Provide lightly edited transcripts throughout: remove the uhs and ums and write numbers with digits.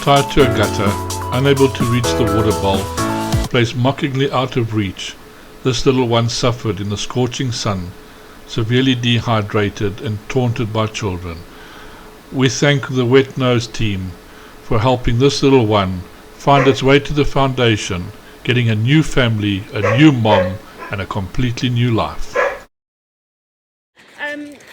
tied to a gutter, unable to reach the water bowl, placed mockingly out of reach, this little one suffered in the scorching sun, severely dehydrated and taunted by children. We thank the Wet Nose team for helping this little one find its way to the foundation, getting a new family, a new mom, and a completely new life.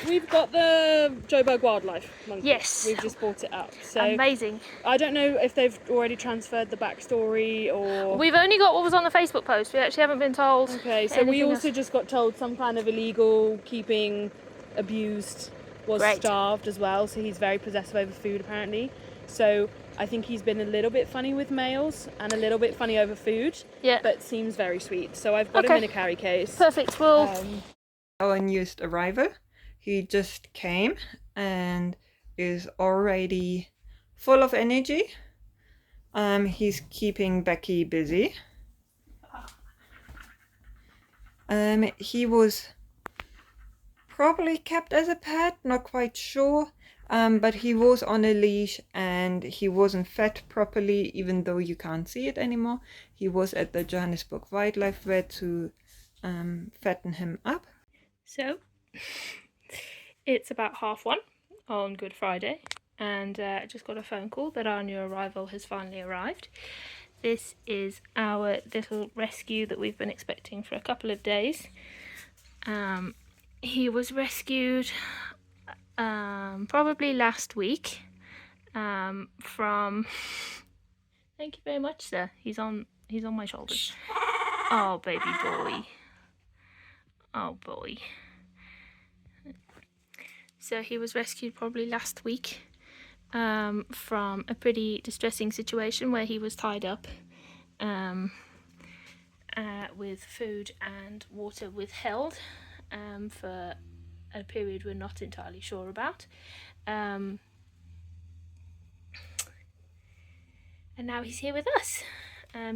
We've got the Joburg Wildlife Monkey. Yes. We've just bought it up. So amazing. I don't know if they've already transferred the backstory or... We've only got what was on the Facebook post. We actually haven't been told. Okay, so we also just got told some kind of illegal keeping, abused, was starved as well. So he's very possessive over food apparently. So I think he's been a little bit funny with males and a little bit funny over food. Yeah. But seems very sweet. So I've got him in a carry case. Perfect. Well, our newest arrival. He just came and is already full of energy. He's keeping Becky busy. He was probably kept as a pet, not quite sure, but he was on a leash and he wasn't fed properly, even though you can't see it anymore. He was at the Johannesburg Wildlife Vet to fatten him up. So it's about 1:30 on Good Friday, and I just got a phone call that our new arrival has finally arrived. This is our little rescue that we've been expecting for a couple of days. He was rescued probably last week from... Thank you very much, sir. He's on my shoulders. Oh, baby boy. Oh, boy. So he was rescued probably last week from a pretty distressing situation where he was tied up with food and water withheld for a period we're not entirely sure about. And now he's here with us.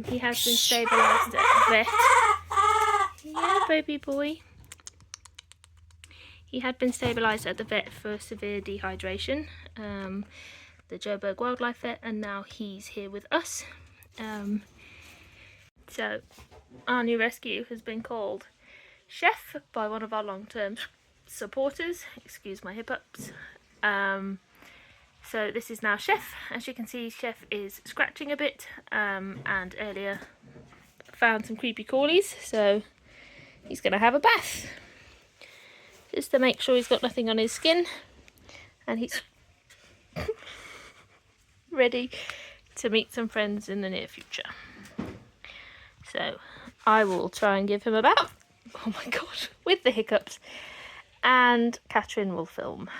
He has been stabilised at vet. Yeah, baby boy. He had been stabilised at the vet for severe dehydration, the Joburg Wildlife Vet, and now he's here with us. So our new rescue has been called Chef by one of our long-term supporters. Excuse my hiccups. So this is now Chef. As you can see, Chef is scratching a bit, and earlier found some creepy crawlies, so he's going to have a bath. Just to make sure he's got nothing on his skin, and he's ready to meet some friends in the near future. So I will try and give him a bath. Oh my god, with the hiccups. And Catherine will film.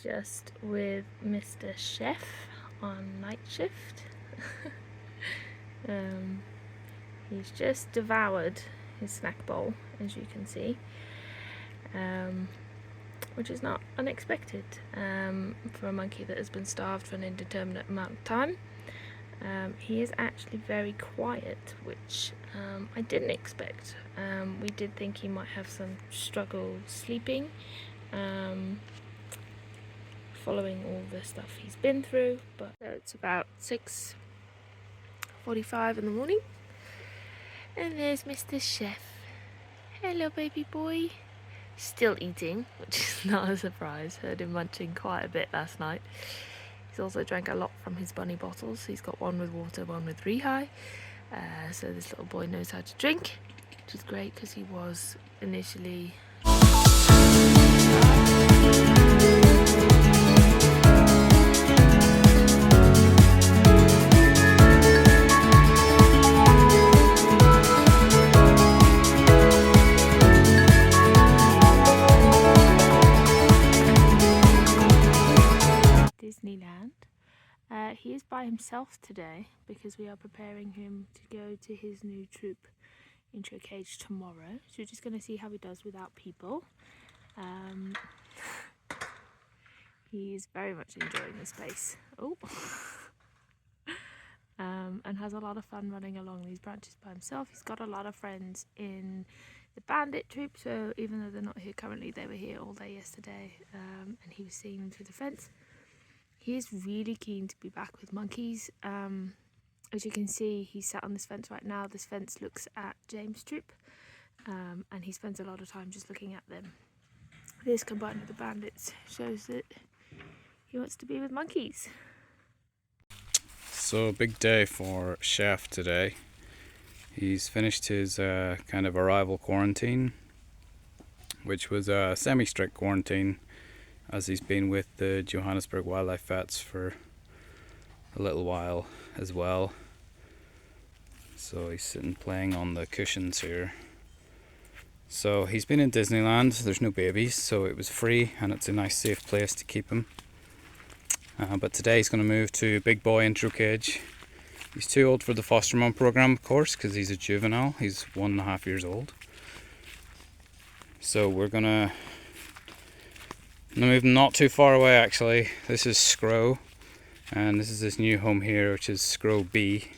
Just with Mr. Chef on night shift. He's just devoured his snack bowl, as you can see, which is not unexpected for a monkey that has been starved for an indeterminate amount of time. He is actually very quiet, which I didn't expect. We did think he might have some struggle sleeping, following all the stuff he's been through, but it's about 6:45 in the morning, and there's Mr. Chef. Hello, baby boy. Still eating, which is not a surprise. Heard him munching quite a bit last night. He's also drank a lot from his bunny bottles. He's got one with water, one with Rehi. So this little boy knows how to drink, which is great because he was initially... Disneyland. He is by himself today because we are preparing him to go to his new troop into a cage tomorrow. So we're just going to see how he does without people. He's very much enjoying the space. Oh. And has a lot of fun running along these branches by himself. He's got a lot of friends in the bandit troop, so even though they're not here currently, they were here all day yesterday, and he was seeing them through the fence. He is really keen to be back with monkeys. As you can see, he's sat on this fence right now. This fence looks at James' troop, and he spends a lot of time just looking at them. This combined with the bandits shows that he wants to be with monkeys. So big day for Chef today. He's finished his kind of arrival quarantine, which was a semi-strict quarantine, as he's been with the Johannesburg wildlife vets for a little while as well. So he's sitting playing on the cushions here. So he's been in Disneyland. There's no babies, so it was free and it's a nice safe place to keep him. But today he's going to move to Big Boy intro cage. He's too old for the foster mom program, of course, because he's a juvenile. He's 1.5 years old. So we're going to move him not too far away, actually. This is Scrow, and this is his new home here, which is Scrow B.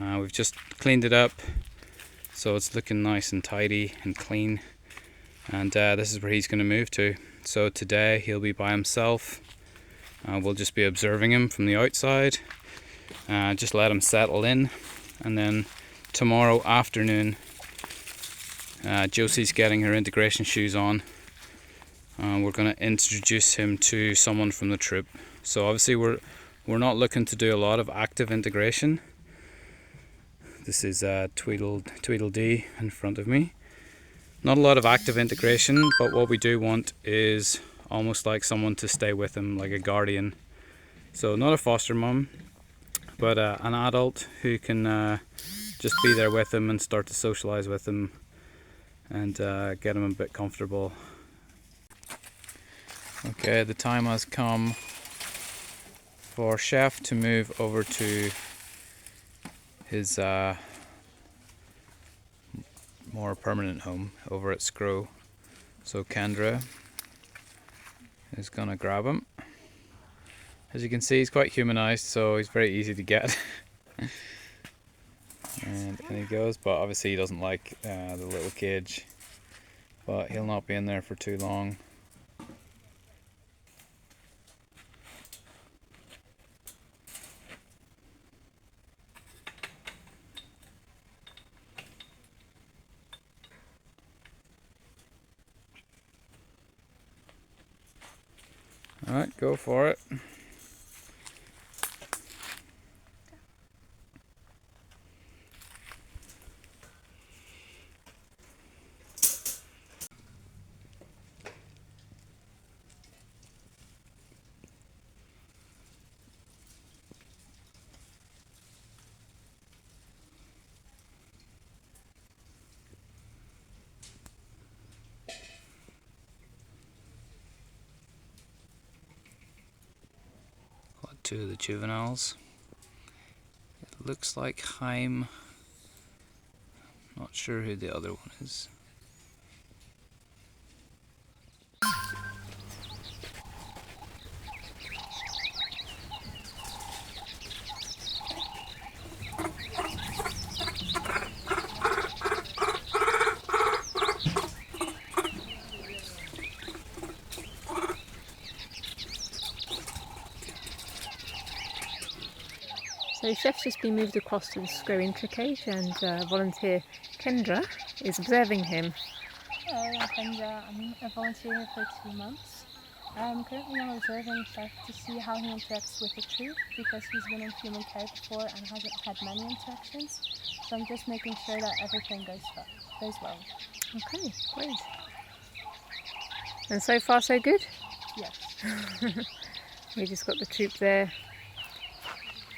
We've just cleaned it up, so it's looking nice and tidy and clean. And this is where he's going to move to. So today he'll be by himself. We'll just be observing him from the outside, just let him settle in, and then tomorrow afternoon Josie's getting her integration shoes on. We're going to introduce him to someone from the troop. So obviously we're not looking to do a lot of active integration. This is Tweedledee in front of me. Not a lot of active integration, but what we do want is almost like someone to stay with him, like a guardian. So not a foster mum, but an adult who can just be there with him and start to socialize with him and get him a bit comfortable. Okay, the time has come for Chef to move over to his more permanent home over at Scrow. So Kendra is gonna grab him. As you can see, he's quite humanized, so he's very easy to get. And in he goes, but obviously he doesn't like the little cage, but he'll not be in there for too long. Alright, go for it. Two of the juveniles. It looks like Haim. Not sure who the other one is. So Chef's just been moved across to the Scrow intro cage, and volunteer Kendra is observing him. Hello, I'm Kendra. I'm a volunteer here for 2 months. Currently I'm observing Chef to see how he interacts with the troop, because he's been in human care before and hasn't had many interactions. So I'm just making sure that everything goes well. Okay, great. And so far so good? Yes. We just got the troop there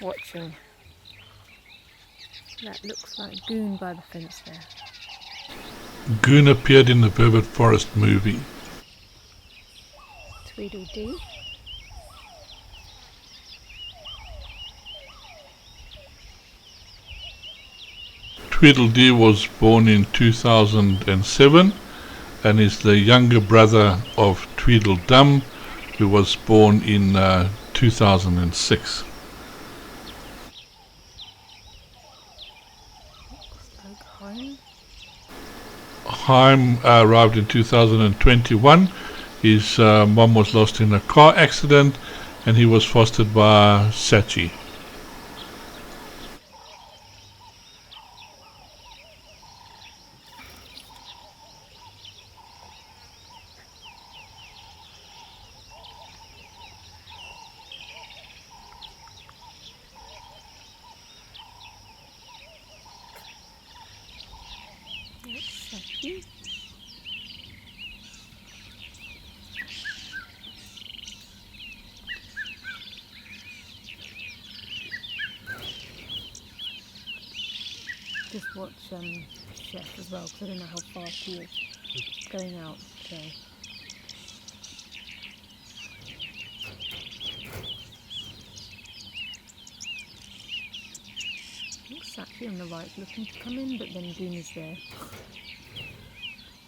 watching. That looks like Goon by the fence there. Goon appeared in the Vervet Forest movie. Tweedledee. Tweedledee was born in 2007 and is the younger brother of Tweedledum, who was born in 2006. Haim arrived in 2021. His mom was lost in a car accident, and he was fostered by Sachi. Just watch Chef as well, because I don't know how fast he is going out. So. Looks actually on the right, looking to come in, but then Boone is there.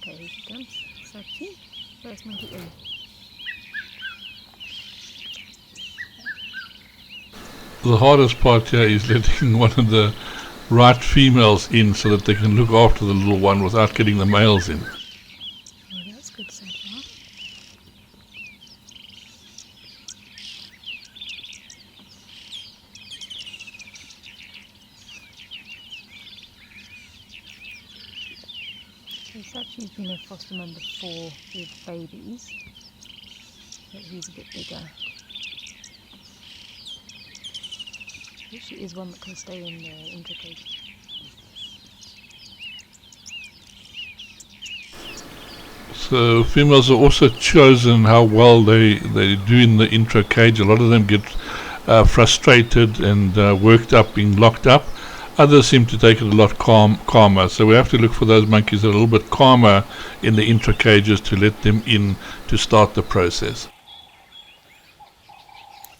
Okay, here she comes. Sachi, first monkey in. The hardest part here is letting one of the right females in so that they can look after the little one without getting the males in. Oh, that's good so far. So Sachi's been a foster mum before with babies, but he's a bit bigger. She is one that can stay in the intracage. So females are also chosen how well they do in the intracage. A lot of them get frustrated and worked up being locked up. Others seem to take it a lot calmer. So we have to look for those monkeys that are a little bit calmer in the intracages to let them in to start the process.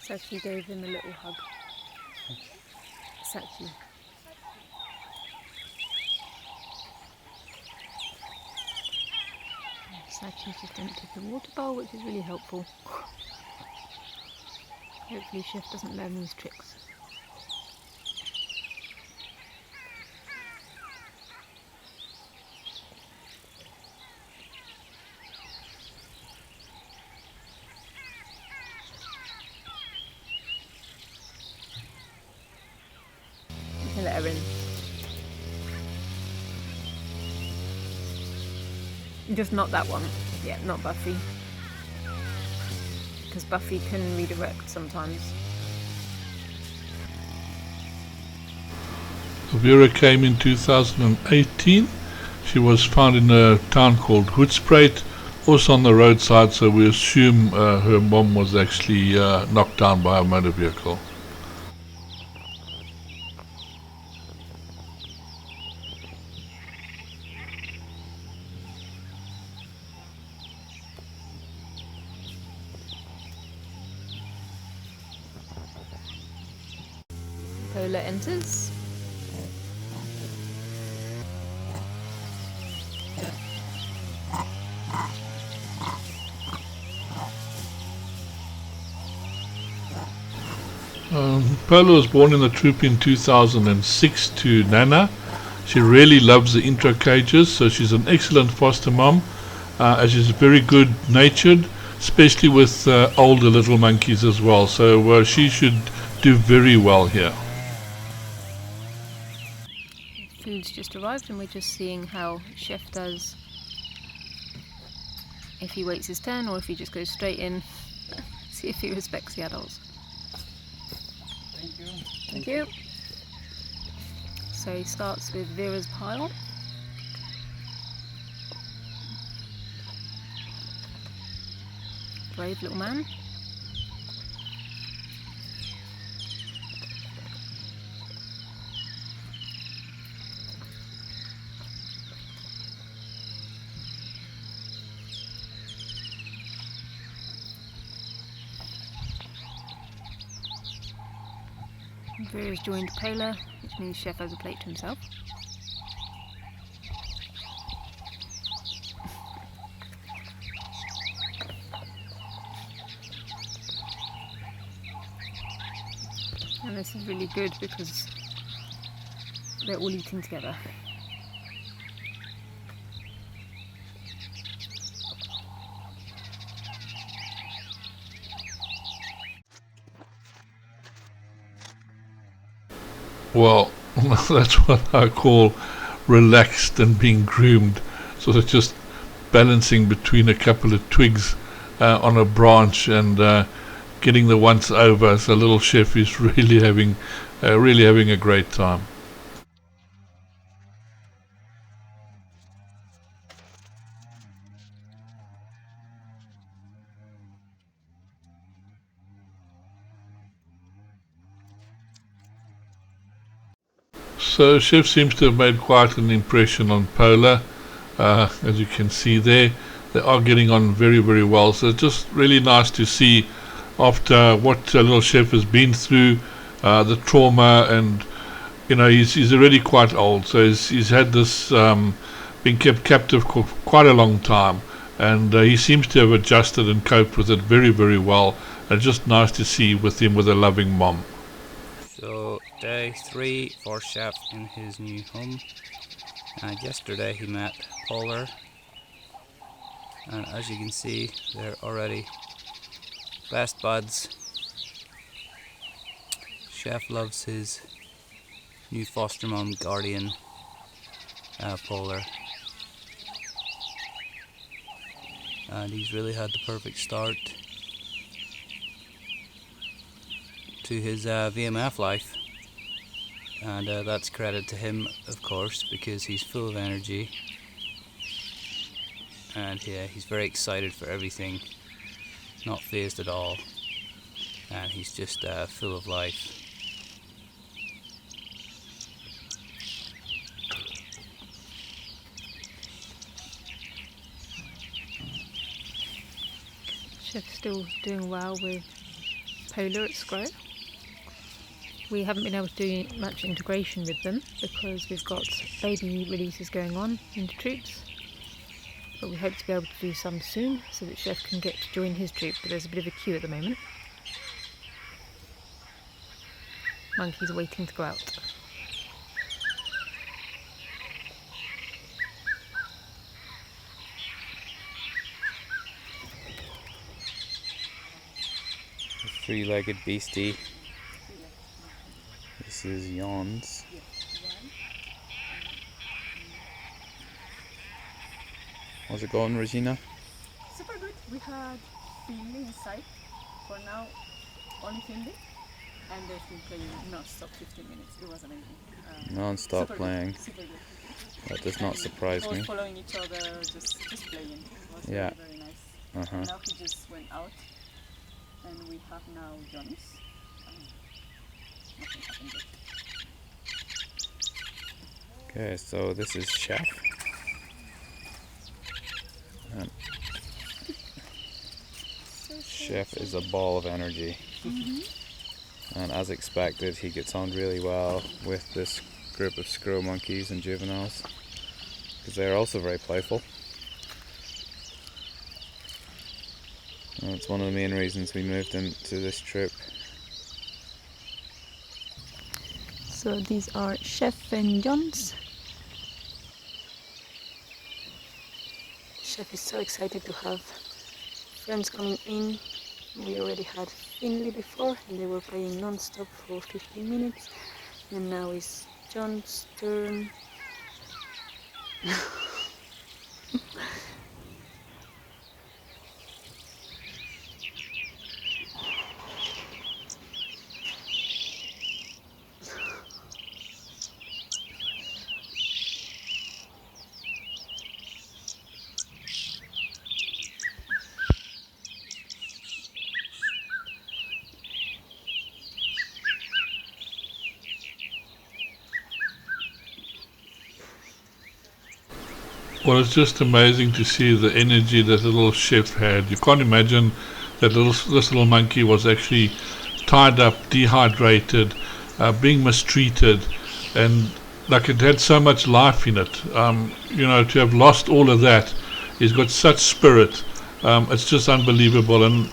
Sachi gave him a little hug. Sachi. Sachi's just emptied the water bowl, which is really helpful. Hopefully Chef doesn't learn these tricks. You can let her in. Just not that one. Yeah, not Buffy. Because Buffy can redirect sometimes. Vera came in 2018. She was found in a town called Hoedspruit, also on the roadside, so we assume her mom was actually knocked down by a motor vehicle. Polar enters. Pola was born in the troop in 2006 to Nana. She really loves the intracages, so she's an excellent foster mom, and she's very good natured, especially with older little monkeys as well, so she should do very well here. Food's just arrived and we're just seeing how Chef does, if he waits his turn or if he just goes straight in. See if he respects the adults. Thank you. Thank you. So he starts with Vera's pile. Brave little man. Vera's joined Pola, which means Chef has a plate to himself. And this is really good because they're all eating together. Well, that's what I call relaxed and being groomed. Sort of just balancing between a couple of twigs on a branch and getting the once over. So little chef is really having a great time. So Chef seems to have made quite an impression on Polar. As you can see there, they are getting on very, very well. So it's just really nice to see after what little Chef has been through, the trauma, and he's already quite old. So he's had this been kept captive for quite a long time, and he seems to have adjusted and coped with it very, very well. And it's just nice to see with him with a loving mom. So day 3 for Chef in his new home, and yesterday he met Polar, and as you can see they're already best buds. Chef loves his new foster mom guardian, Polar, and he's really had the perfect start to his VMF life, and that's credit to him, of course, because he's full of energy, and yeah, he's very excited for everything, not phased at all, and he's just full of life. Chef's still doing well with Polar at Scrow. We haven't been able to do much integration with them because we've got baby releases going on into troops, but we hope to be able to do some soon so that Chef can get to join his troop, but there's a bit of a queue at the moment. Monkeys are waiting to go out. The three-legged beastie. This is Yawns. How's it going, Regina? Super good. We had Finley inside for now, only Finley, and they've been playing non-stop 15 minutes. It was amazing. Non-stop super playing. Good, super good. That does not surprise Both me. following each other, just playing. It was Yeah. very, very nice. Uh-huh. And now he just went out, and we have now Johnny's. Nothing happened yet. Okay, so this is Chef. Chef is a ball of energy. And as expected, he gets on really well with this group of scrow monkeys and juveniles, because they're also very playful. And that's one of the main reasons we moved into this troop. So these are Chef and John's. Chef is so excited to have friends coming in. We already had Finley before and they were playing non-stop for 15 minutes, and now it's John's turn. Well, it's just amazing to see the energy that little Chef had. You can't imagine that this little monkey was actually tied up, dehydrated, being mistreated, and like it had so much life in it. To have lost all of that, he's got such spirit. It's just unbelievable. And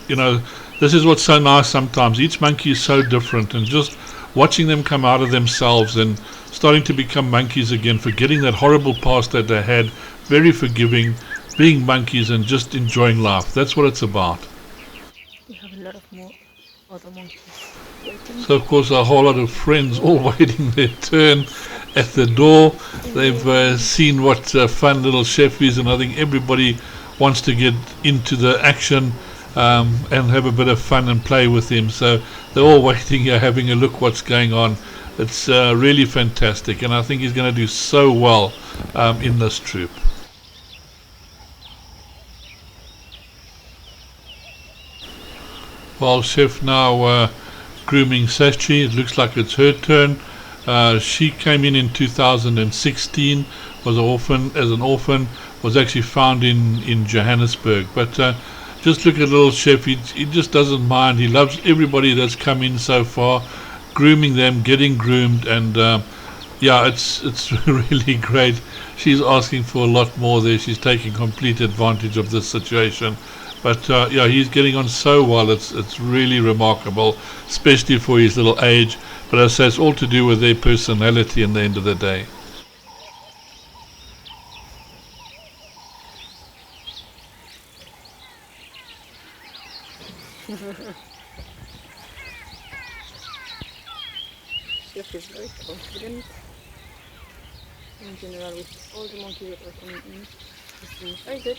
the this is what's so nice sometimes. Each monkey is so different, and just watching them come out of themselves and starting to become monkeys again, forgetting that horrible past that they had, very forgiving, being monkeys and just enjoying life. That's what it's about. We have a lot of more other monkeys waiting. So of course a whole lot of friends all waiting their turn at the door. They've seen what fun little chef is, and I think everybody wants to get into the action and have a bit of fun and play with him. So they're all waiting here, having a look what's going on. It's really fantastic, and I think he's going to do so well in this troop. While Chef now grooming Sachi, it looks like it's her turn. She came in 2016, was an orphan, was actually found in Johannesburg. But just look at little Chef, he just doesn't mind. He loves everybody that's come in so far, grooming them, getting groomed, and yeah, it's really great. She's asking for a lot more there. She's taking complete advantage of this situation. But yeah, he's getting on so well. It's really remarkable, especially for his little age. But as I say, it's all to do with their personality in the end of the day. Chef is very confident. In general, with all the monkeys that are coming in, he seems very good.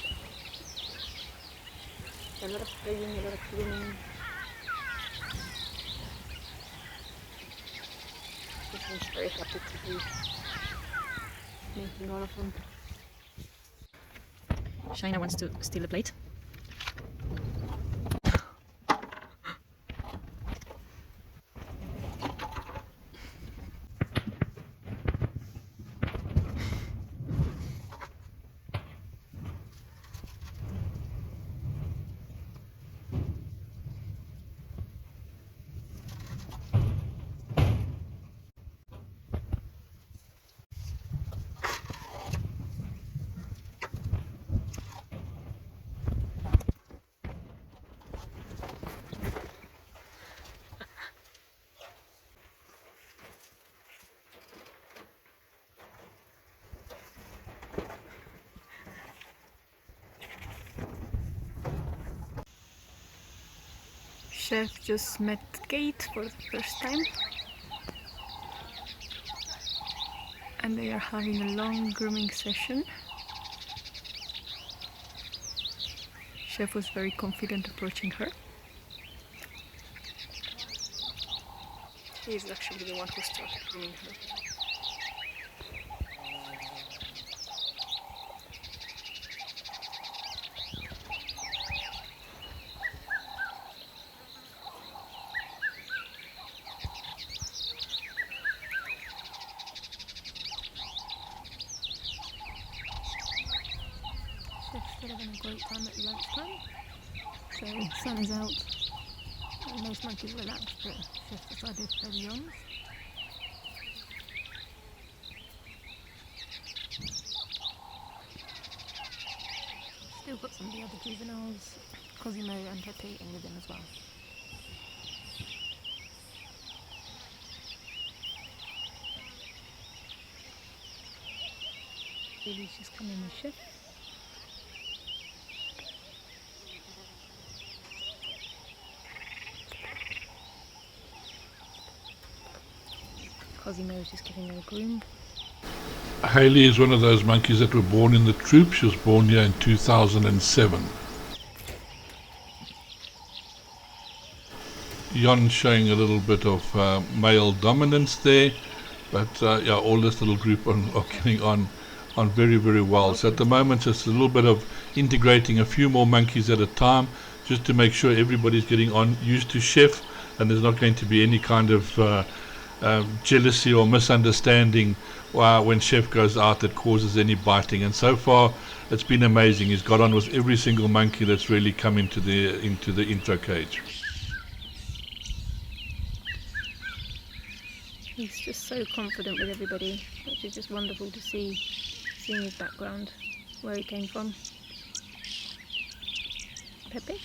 A lot of playing, a lot of grooming. He seems very happy to be making all of them. Shaina wants to steal a plate. Chef just met Kate for the first time, and they are having a long grooming session. Chef was very confident approaching her. He is actually the one who started grooming her. Chef's still having a great time at lunchtime. So sun is out and most monkeys relaxed, but Chef decided to carry on. Still got some of the other juveniles, Cosimo and Pepe, in with him as well. Lily's just come in with Chef. Cosimo is just giving her a groom. Hayley is one of those monkeys that were born in the troop. She was born here in 2007. Jon showing a little bit of male dominance there, but yeah, all this little group are getting on very, very well. So at the moment it's a little bit of integrating a few more monkeys at a time, just to make sure everybody's getting on used to Chef, and there's not going to be any kind of jealousy or misunderstanding when Chef goes out that causes any biting. And so far it's been amazing. He's got on with every single monkey that's really come into the intro cage. He's just so confident with everybody, which is just wonderful to see, seeing his background, where he came from. Pepe?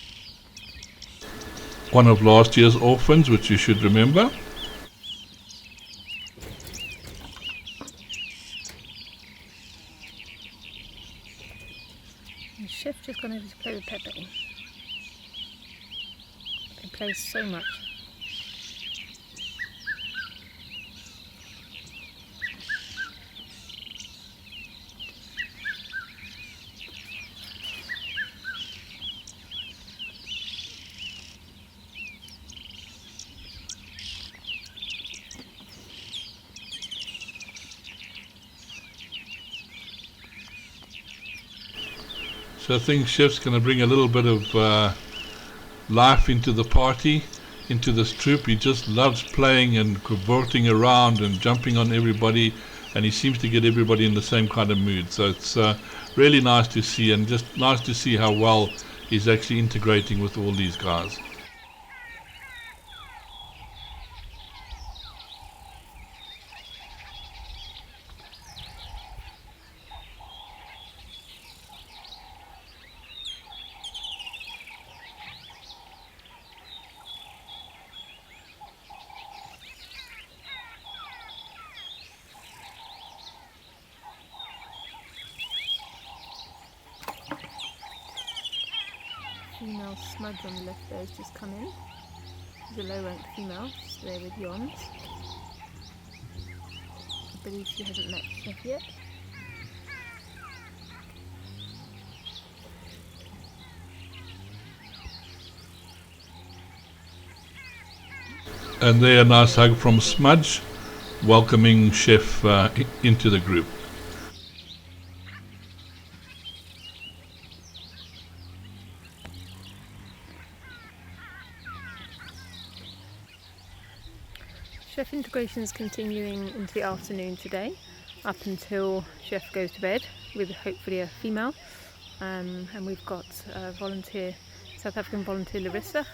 one of last year's orphans, which you should remember. And Chef just gone over to play with Pepe. They play so much. So I think Chef's going to bring a little bit of life into the party, into this troop. He just loves playing and cavorting around and jumping on everybody, and he seems to get everybody in the same kind of mood. So it's really nice to see, and just nice to see how well he's actually integrating with all these guys. Female smudge on the left there has just come in. She's a low ranked female, she's there with Yons. I believe she hasn't met Chef yet. And there, a nice hug from Smudge, welcoming Chef into the group. Chef integration is continuing into the afternoon today, up until Chef goes to bed with hopefully a female. And we've got volunteer, South African volunteer Larissa,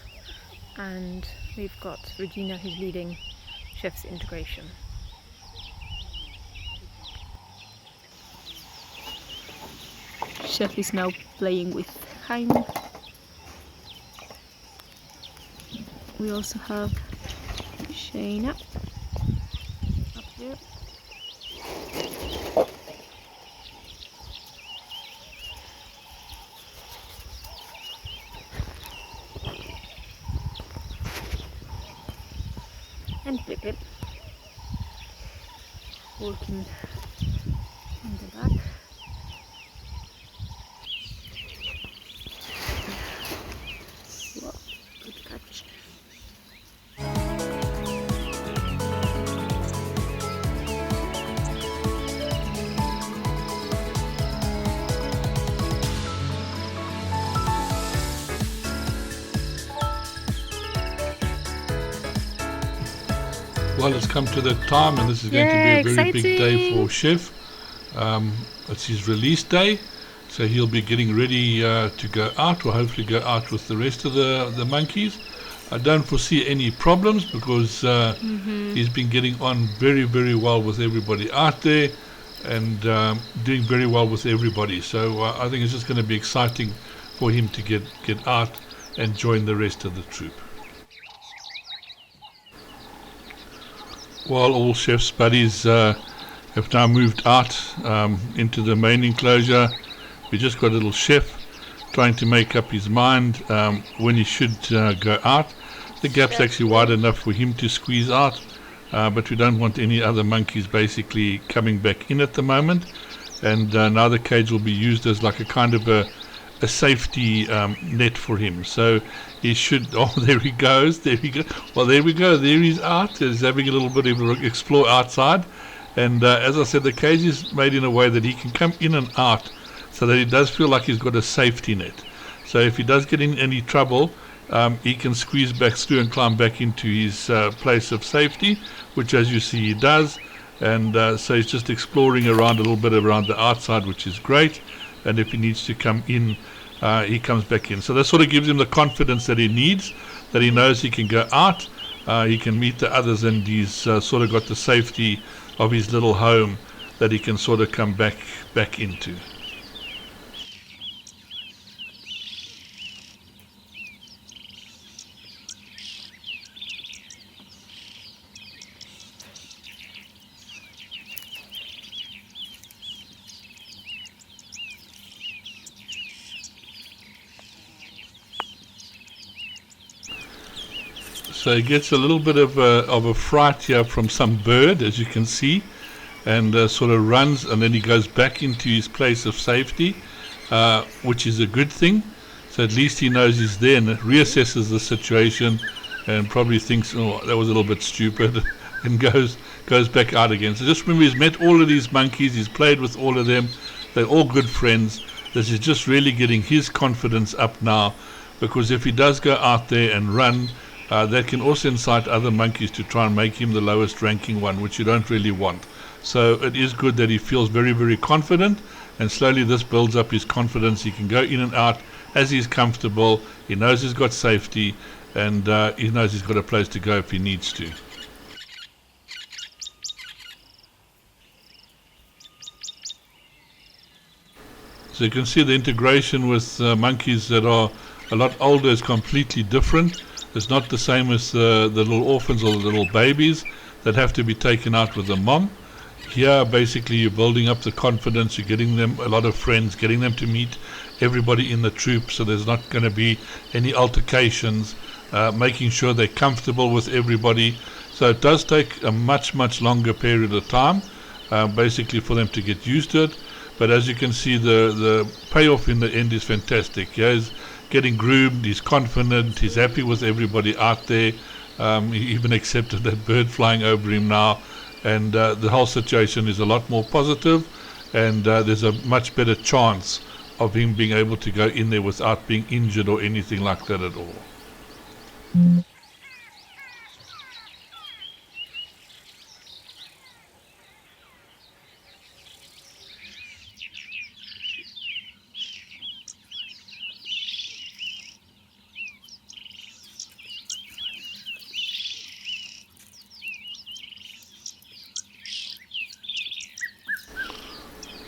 and we've got Regina who's leading Chef's integration. Chef is now playing with Hein. We also have Shayna up here. And Pippin working in the back. Whoa, good catch. Well, it's come to that time, and this is going to be a very big day for Chef. It's his release day, so he'll be getting ready to go out, or hopefully go out with the rest of the monkeys. I don't foresee any problems because he's been getting on very, very well with everybody out there, and doing very well with everybody. So I think it's just going to be exciting for him to get out and join the rest of the troop. While all Chef's buddies have now moved out into the main enclosure, we just got a little Chef trying to make up his mind when he should go out. The gap's actually wide enough for him to squeeze out, but we don't want any other monkeys basically coming back in at the moment. And now the cage will be used as like a kind of a safety net for him. So he should, oh, there he goes, there he goes. Well, there we go, there he's out. He's having a little bit of an explore outside. And as I said, the cage is made in a way that he can come in and out so that he does feel like he's got a safety net. So if he does get in any trouble, he can squeeze back through and climb back into his place of safety, which as you see he does. And so he's just exploring around a little bit around the outside, which is great. And if he needs to come in, he comes back in. So that sort of gives him the confidence that he needs, that he knows he can go out, he can meet the others, and he's sort of got the safety of his little home that he can sort of come back into. So he gets a little bit of a fright here from some bird, as you can see, and sort of runs, and then he goes back into his place of safety, which is a good thing. So at least he knows he's there and reassesses the situation and probably thinks, oh, that was a little bit stupid, and goes back out again. So just remember, he's met all of these monkeys, he's played with all of them, they're all good friends. This is just really getting his confidence up now, because if he does go out there and run, that can also incite other monkeys to try and make him the lowest ranking one, which you don't really want. So it is good that he feels very, very confident, and slowly this builds up his confidence. He can go in and out as he's comfortable. He knows he's got safety, and he knows he's got a place to go if he needs to. So you can see the integration with monkeys that are a lot older is completely different. It's not the same as the little orphans or the little babies that have to be taken out with the mom. Here, basically, you're building up the confidence, you're getting them a lot of friends, getting them to meet everybody in the troop, so there's not going to be any altercations, making sure they're comfortable with everybody. So it does take a much, much longer period of time, basically, for them to get used to it. But as you can see, the payoff in the end is fantastic. He's getting groomed, he's confident, he's happy with everybody out there. He even accepted that bird flying over him now. And the whole situation is a lot more positive, and there's a much better chance of him being able to go in there without being injured or anything like that at all.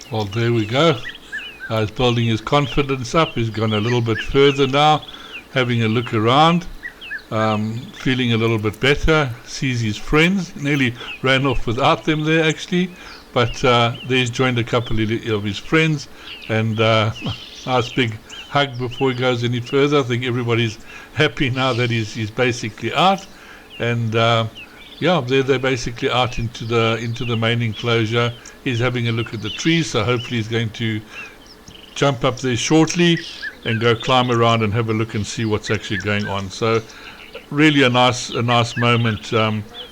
Well, there we go. He's building his confidence up. He's gone a little bit further now, having a look around, feeling a little bit better, sees his friends. Nearly ran off without them there, actually, but there's joined a couple of his friends, and nice big hug before he goes any further. I think everybody's happy now that he's basically out, and yeah, they're basically out into the main enclosure. He's having a look at the trees, so hopefully he's going to jump up there shortly and go climb around and have a look and see what's actually going on. So really a nice moment,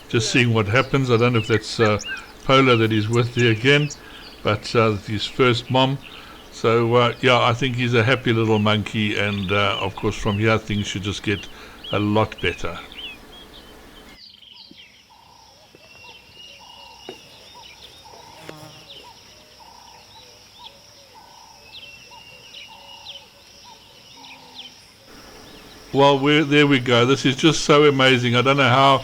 just seeing what happens. I don't know if that's Polar that he's with there again, but his first mom. So yeah, I think he's a happy little monkey, and of course from here things should just get a lot better. Well, there we go. This is just so amazing. I don't know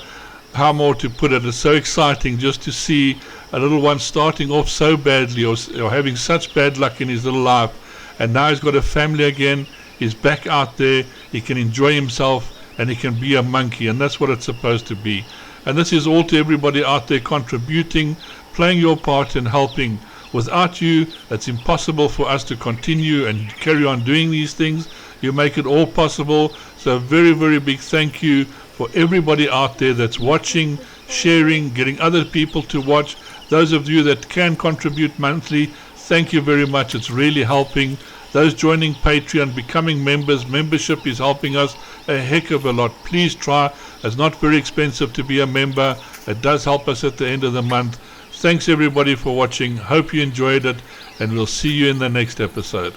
how more to put it. It's so exciting just to see a little one starting off so badly, or having such bad luck in his little life, and now he's got a family again. He's back out there. He can enjoy himself, and he can be a monkey, and that's what it's supposed to be. And this is all to everybody out there contributing, playing your part and helping. Without you, it's impossible for us to continue and carry on doing these things. You make it all possible. So a very, very big thank you for everybody out there that's watching, sharing, getting other people to watch. Those of you that can contribute monthly, thank you very much. It's really helping. Those joining Patreon, becoming members, membership is helping us a heck of a lot. Please try. It's not very expensive to be a member. It does help us at the end of the month. Thanks everybody for watching. Hope you enjoyed it, and we'll see you in the next episode.